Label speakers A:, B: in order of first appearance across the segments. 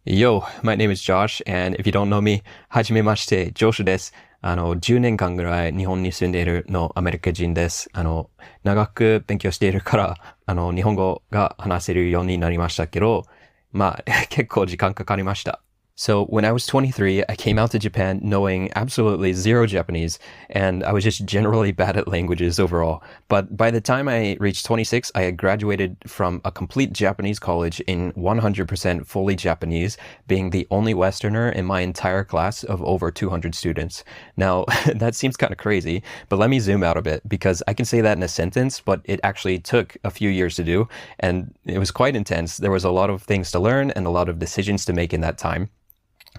A: Yo, my name is Josh, and if you don't know me, はじめまして、ジョシュです。10年間ぐらい日本に住んでいるのアメリカ人です。長く勉強しているから、日本語が話せるようになりましたけど、まあ、結構時間かかりました。So when I was 23, I came out to Japan knowing absolutely zero Japanese, and I was just generally bad at languages overall. But by the time I reached 26, I had graduated from a complete Japanese college in 100% fully Japanese, being the only Westerner in my entire class of over 200 students. Now, that seems kind of crazy, but let me zoom out a bit because I can say that in a sentence, but it actually took a few years to do, and it was quite intense. There was a lot of things to learn and a lot of decisions to make in that time,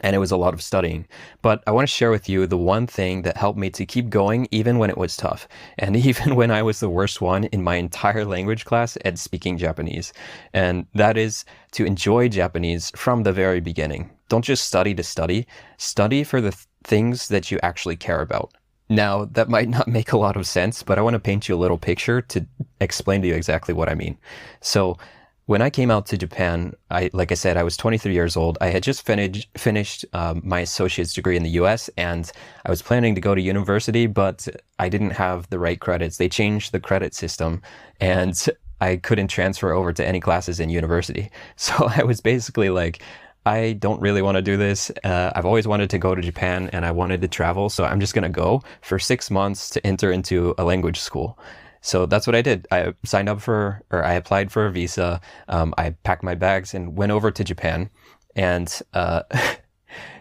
A: and it was a lot of studying. But I want to share with you the one thing that helped me to keep going even when it was tough, and even when I was the worst one in my entire language class at speaking Japanese. And that is to enjoy Japanese from the very beginning. Don't just study to study, study for the things that you actually care about. Now, that might not make a lot of sense, but I want to paint you a little picture to explain to you exactly what I mean. So, when I came out to Japan, like I said, I was 23 years old. I had just finished my associate's degree in the U.S. and I was planning to go to university, but I didn't have the right credits. They changed the credit system, and I couldn't transfer over to any classes in university. So I was basically like, I don't really want to do this. I've always wanted to go to Japan and I wanted to travel, so I'm just going to go for 6 months to enter into a language school. So that's what I did. I signed up for, or I applied for a visa. I packed my bags and went over to Japan. And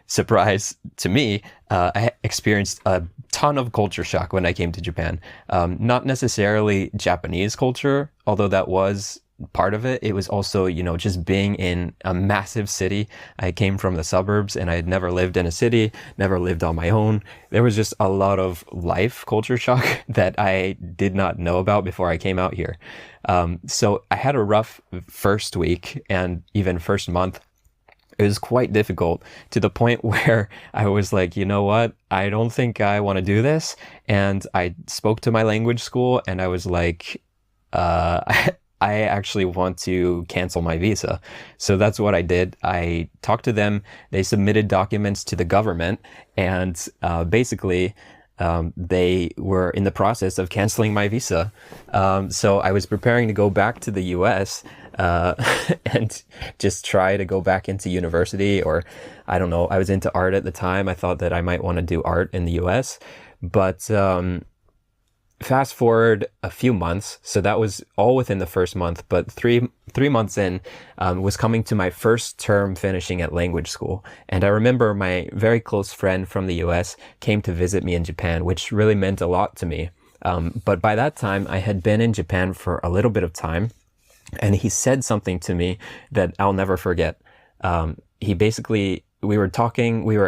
A: surprise to me, I experienced a ton of culture shock when I came to Japan. Not necessarily Japanese culture, although that was part of it. It was also, just being in a massive city. I came from the suburbs and I had never lived in a city, never lived on my own. There was just a lot of life culture shock that I did not know about before I came out here. So I had a rough first week and even first month. It was quite difficult to the point where I was like, you know what? I don't think I want to do this. And I spoke to my language school and I was like, I actually want to cancel my visa. So that's what I did. I talked to them. They submitted documents to the government, and basically, they were in the process of canceling my visa. So I was preparing to go back to the US uh, and just try to go back into university, or I don't know. I was into art at the time. I thought that I might want to do art in the US, but fast forward a few months, so that was all within the first month, but three months in, was coming to my first term finishing at language school. And I remember my very close friend from the US came to visit me in Japan, which really meant a lot to me. But by that time, I had been in Japan for a little bit of time, and he said something to me that I'll never forget. He basically, we were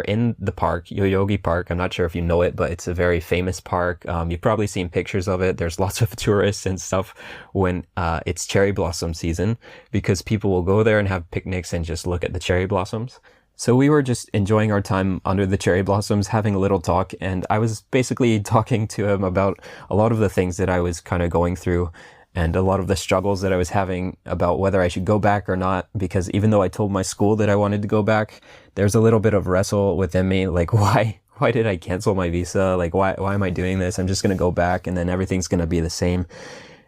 A: in the park, Yoyogi Park. I'm not sure if you know it, but it's a very famous park. You've probably seen pictures of it. There's lots of tourists and stuff when it's cherry blossom season, because people will go there and have picnics and just look at the cherry blossoms. So we were just enjoying our time under the cherry blossoms, having a little talk, and I was basically talking to him about a lot of the things that I was kind of going through and a lot of the struggles that I was having about whether I should go back or not, because even though I told my school that I wanted to go back, there's a little bit of wrestle within me, like, why did I cancel my visa? Like, why am I doing this? I'm just going to go back and then everything's going to be the same.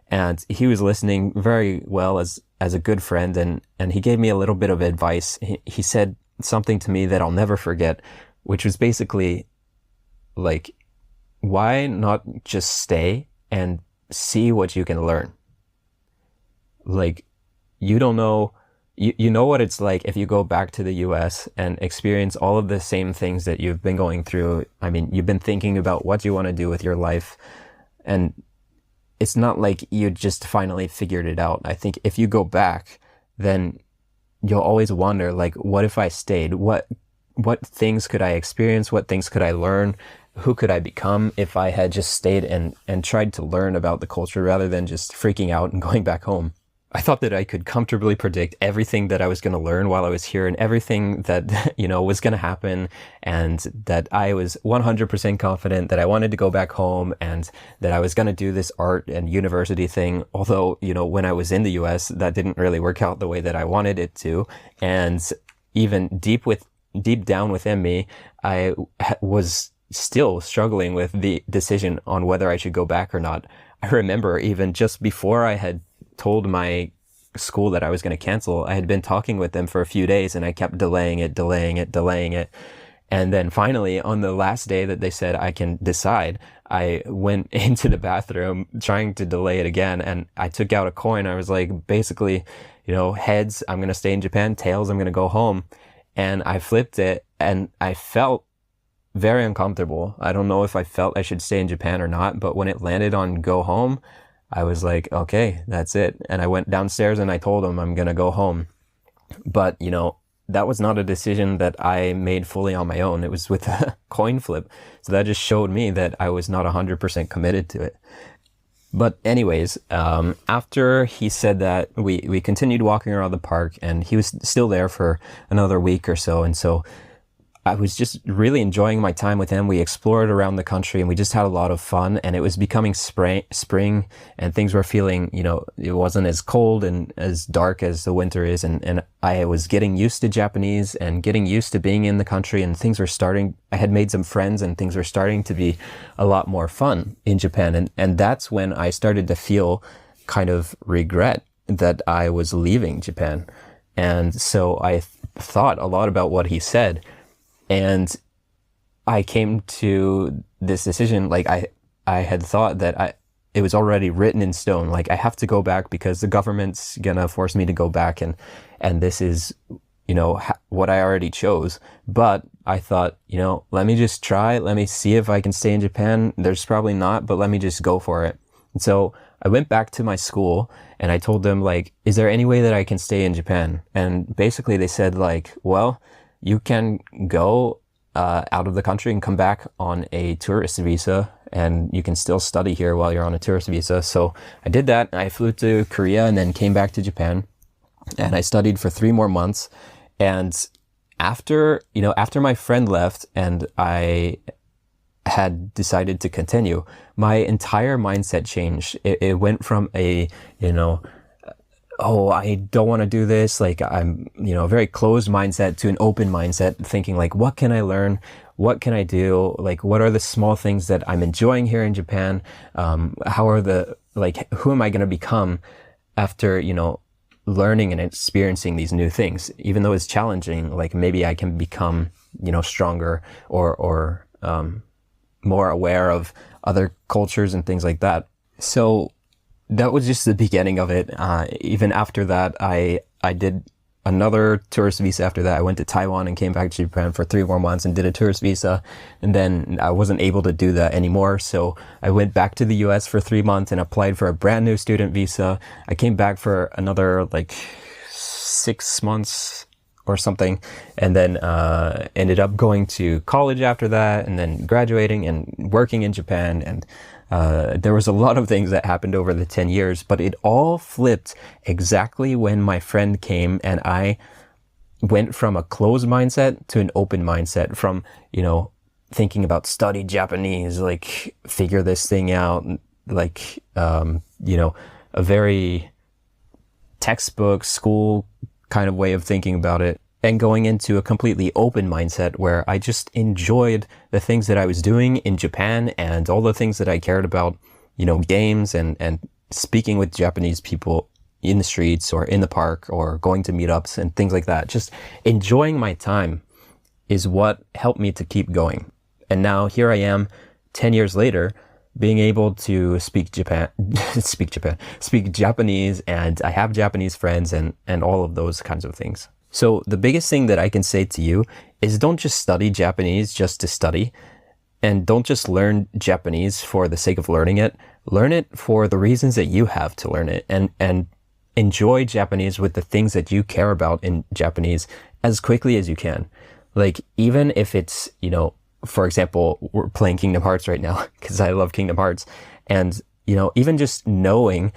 A: And he was listening very well as a good friend, and he gave me a little bit of advice. He said something to me that I'll never forget, which was basically like, why not just stay and see what you can learn? Like, you don't know, you know what it's like if you go back to the US and experience all of the same things that you've been going through. I mean, you've been thinking about what you want to do with your life, and it's not like you just finally figured it out. I think if you go back, then you'll always wonder, like, what if I stayed? What things could I experience? What things could I learn? Who could I become if I had just stayed and tried to learn about the culture rather than just freaking out and going back home? I thought that I could comfortably predict everything that I was going to learn while I was here and everything that, was going to happen, and that I was 100% confident that I wanted to go back home and that I was going to do this art and university thing. Although, when I was in the US, that didn't really work out the way that I wanted it to. And even deep down within me, I was still struggling with the decision on whether I should go back or not. I remember even just before I had told my school that I was going to cancel, I had been talking with them for a few days and I kept delaying it. And then finally, on the last day that they said I can decide, I went into the bathroom trying to delay it again. And I took out a coin. I was like, basically, heads, I'm going to stay in Japan. Tails, I'm going to go home. And I flipped it and I felt very uncomfortable. I don't know if I felt I should stay in Japan or not, but when it landed on go home, I was like, okay, that's it. And I went downstairs and I told them I'm going to go home. But, that was not a decision that I made fully on my own. It was with a coin flip. So that just showed me that I was not 100% committed to it. But anyways, after he said that, we continued walking around the park and he was still there for another week or so. And so I was just really enjoying my time with him. We explored around the country and we just had a lot of fun, and it was becoming spring and things were feeling, it wasn't as cold and as dark as the winter is. And I was getting used to Japanese and getting used to being in the country, and I had made some friends and things were starting to be a lot more fun in Japan. And that's when I started to feel kind of regret that I was leaving Japan. And so I thought a lot about what he said. And I came to this decision, like I had thought that it was already written in stone. Like, I have to go back because the government's gonna force me to go back, and this is, what I already chose. But I thought, let me just try. Let me see if I can stay in Japan. There's probably not, but let me just go for it. And so I went back to my school and I told them, like, is there any way that I can stay in Japan? And basically they said, like, well, you can go out of the country and come back on a tourist visa, and you can still study here while you're on a tourist visa. So I did that. I flew to Korea and then came back to Japan, and I studied for 3 more months. And after my friend left and I had decided to continue, my entire mindset changed. It went from a, oh, I don't want to do this. Like, I'm, a very closed mindset to an open mindset, thinking like, what can I learn? What can I do? Like, what are the small things that I'm enjoying here in Japan? Who am I going to become after, learning and experiencing these new things? Even though it's challenging, like, maybe I can become, stronger or more aware of other cultures and things like that. So that was just the beginning of it. Even after that, I did another tourist visa after that. I went to Taiwan and came back to Japan for 3 more months and did a tourist visa. And then I wasn't able to do that anymore. So I went back to the US for 3 months and applied for a brand new student visa. I came back for another 6 months or something, and then ended up going to college after that, and then graduating and working in Japan. And there was a lot of things that happened over the 10 years, but it all flipped exactly when my friend came and I went from a closed mindset to an open mindset, from, thinking about study Japanese, like, figure this thing out, like, a very textbook school kind of way of thinking about it, and going into a completely open mindset where I just enjoyed the things that I was doing in Japan and all the things that I cared about, games and speaking with Japanese people in the streets or in the park or going to meetups and things like that. Just enjoying my time is what helped me to keep going. And now here I am 10 years later, being able to speak Japanese, and I have Japanese friends and all of those kinds of things. So the biggest thing that I can say to you is, don't just study Japanese just to study, and don't just learn Japanese for the sake of learning it. Learn it for the reasons that you have to learn it, and enjoy Japanese with the things that you care about in Japanese as quickly as you can. Like, even if it's, for example, we're playing Kingdom Hearts right now because I love Kingdom Hearts. And, even just knowing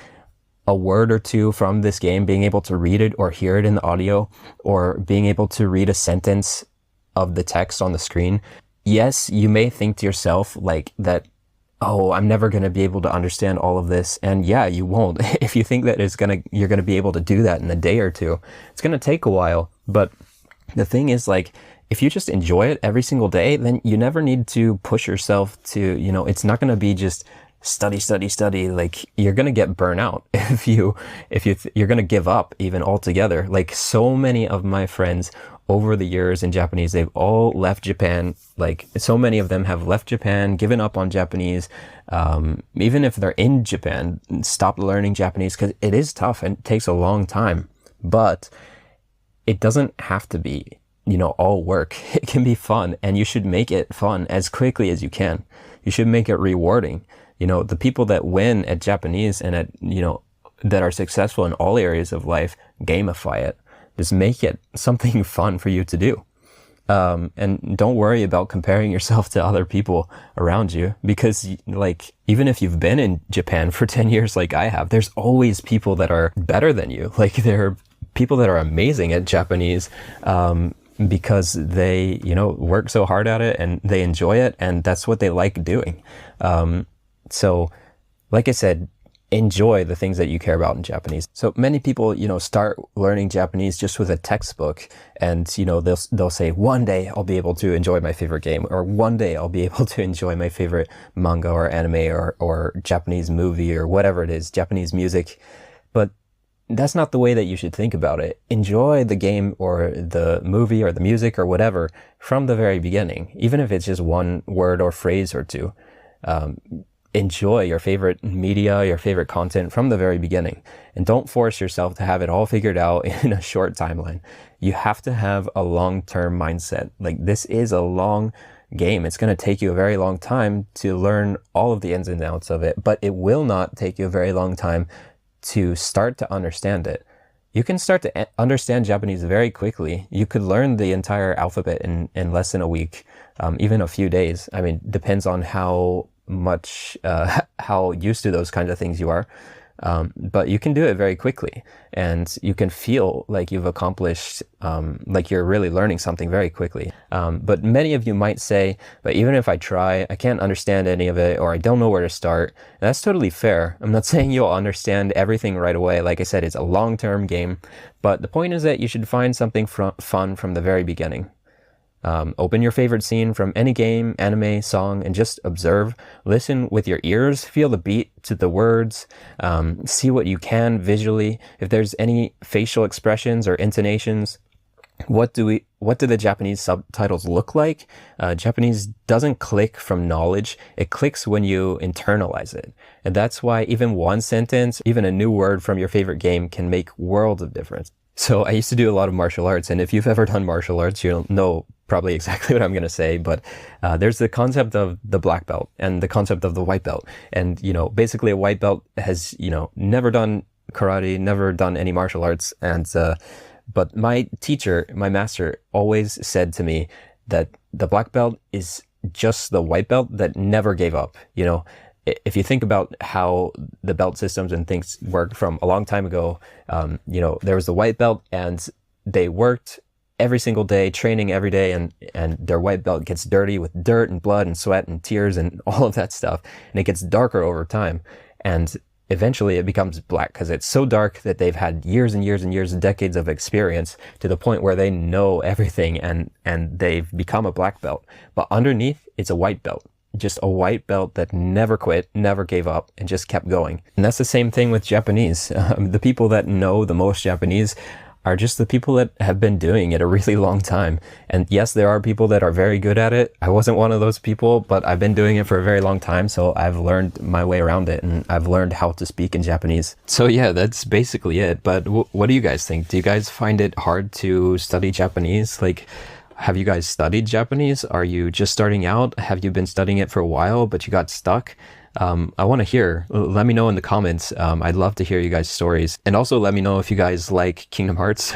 A: a word or two from this game, being able to read it or hear it in the audio, or being able to read a sentence of the text on the screen. Yes, you may think to yourself like that, oh, I'm never going to be able to understand all of this. And yeah, you won't. If you think that you're going to be able to do that in a day or two, it's going to take a while. But The thing is, like, if you just enjoy it every single day, then you never need to push yourself to, it's not going to be just study, study, study. Like, you're going to get burnout you're going to give up even altogether. Like, so many of my friends over the years in Japanese, they've all left Japan. Like, so many of them have left Japan, given up on Japanese. Even if they're in Japan, stopped learning Japanese because it is tough and it takes a long time. But it doesn't have to be, all work. It can be fun, and you should make it fun as quickly as you can. You should make it rewarding. The people that win at Japanese and that are successful in all areas of life, gamify it. Just make it something fun for you to do. And don't worry about comparing yourself to other people around you, because like, even if you've been in Japan for 10 years like I have, there's always people that are better than you. Like, there are people that are amazing at Japanese, because they, work so hard at it and they enjoy it, and that's what they like doing. So like I said, enjoy the things that you care about in Japanese. So many people, start learning Japanese just with a textbook, and, they'll say, one day I'll be able to enjoy my favorite game, or one day I'll be able to enjoy my favorite manga or anime or Japanese movie or whatever it is, Japanese music. But that's not the way that you should think about it. Enjoy the game or the movie or the music or whatever from the very beginning, even if it's just one word or phrase or two. Enjoy your favorite media, your favorite content from the very beginning. And don't force yourself to have it all figured out in a short timeline. You have to have a long-term mindset. Like, this is a long game. It's going to take you a very long time to learn all of the ins and outs of it, but it will not take you a very long time to start to understand it. You can start to understand Japanese very quickly. You could learn the entire alphabet in less than a week, even a few days. I mean, depends on how used to those kinds of things you are. But you can do it very quickly, and you can feel like you've accomplished, like you're really learning something very quickly. But many of you might say, but even if I try, I can't understand any of it, or I don't know where to start. And that's totally fair. I'm not saying you'll understand everything right away. Like I said, it's a long-term game, but the point is that you should find something fun from the very beginning. Open your favorite scene from any game, anime, song, and just observe. Listen with your ears, feel the beat to the words, see what you can visually. If there's any facial expressions or intonations, what do the Japanese subtitles look like? Japanese doesn't click from knowledge. It clicks when you internalize it. And that's why even one sentence, even a new word from your favorite game can make worlds of difference. So I used to do a lot of martial arts, and if you've ever done martial arts, you'll know probably exactly what I'm going to say, but there's the concept of the black belt and the concept of the white belt. And, basically a white belt has, never done karate, never done any martial arts. And, but my teacher, my master, always said to me that the black belt is just the white belt that never gave up. If you think about how the belt systems and things worked from a long time ago, there was the white belt, and they worked every single day, training every day, and their white belt gets dirty with dirt and blood and sweat and tears and all of that stuff. And it gets darker over time. And eventually it becomes black because it's so dark that they've had years and years and years and decades of experience to the point where they know everything, and they've become a black belt. But underneath, it's a white belt. Just a white belt that never quit, never gave up, and just kept going. And that's the same thing with Japanese. The people that know the most Japanese are just the people that have been doing it a really long time. And yes, there are people that are very good at it. I wasn't one of those people, but I've been doing it for a very long time, so I've learned my way around it, and I've learned how to speak in Japanese. So yeah, that's basically it. But what do you guys think? Do you guys find it hard to study Japanese? Like, have you guys studied Japanese? Are you just starting out? Have you been studying it for a while, but you got stuck? I want to hear. Let me know in the comments. I'd love to hear you guys' stories. And also let me know if you guys like Kingdom Hearts.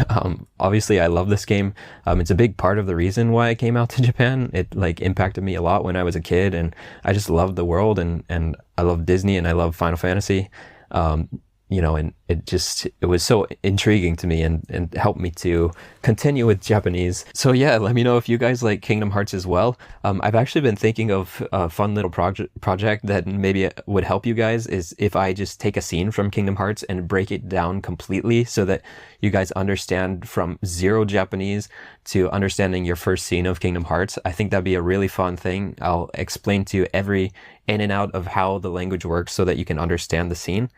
A: Obviously, I love this game. It's a big part of the reason why I came out to Japan. It impacted me a lot when I was a kid, and I just love the world, and I love Disney, and I love Final Fantasy. and it was so intriguing to me and helped me to continue with Japanese. So yeah, let me know if you guys like Kingdom Hearts as well. I've actually been thinking of a fun little project that maybe would help you guys, is if I just take a scene from Kingdom Hearts and break it down completely so that you guys understand from zero Japanese to understanding your first scene of Kingdom Hearts. I think that'd be a really fun thing. I'll explain to you every in and out of how the language works so that you can understand the scene.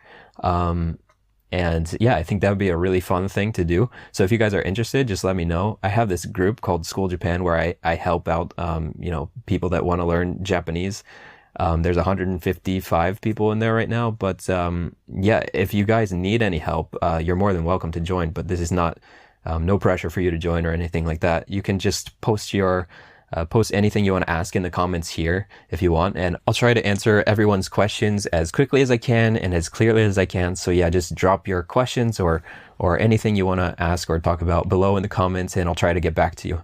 A: And yeah, I think that would be a really fun thing to do. So if you guys are interested, just let me know. I have this group called School Japan where I help out, people that want to learn Japanese. There's 155 people in there right now, but yeah, if you guys need any help, you're more than welcome to join, but this is not, no pressure for you to join or anything like that. You can just post anything you want to ask in the comments here if you want, and I'll try to answer everyone's questions as quickly as I can and as clearly as I can. So yeah, just drop your questions or anything you want to ask or talk about below in the comments, and I'll try to get back to you.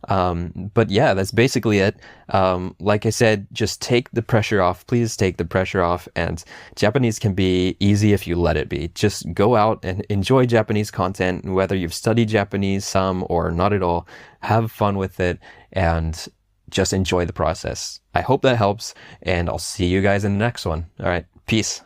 A: But yeah, that's basically it. Like I said, just take the pressure off. Please take the pressure off. And Japanese can be easy if you let it be. Just go out and enjoy Japanese content, whether you've studied Japanese some or not at all. Have fun with it and just enjoy the process. I hope that helps, and I'll see you guys in the next one. All right, peace.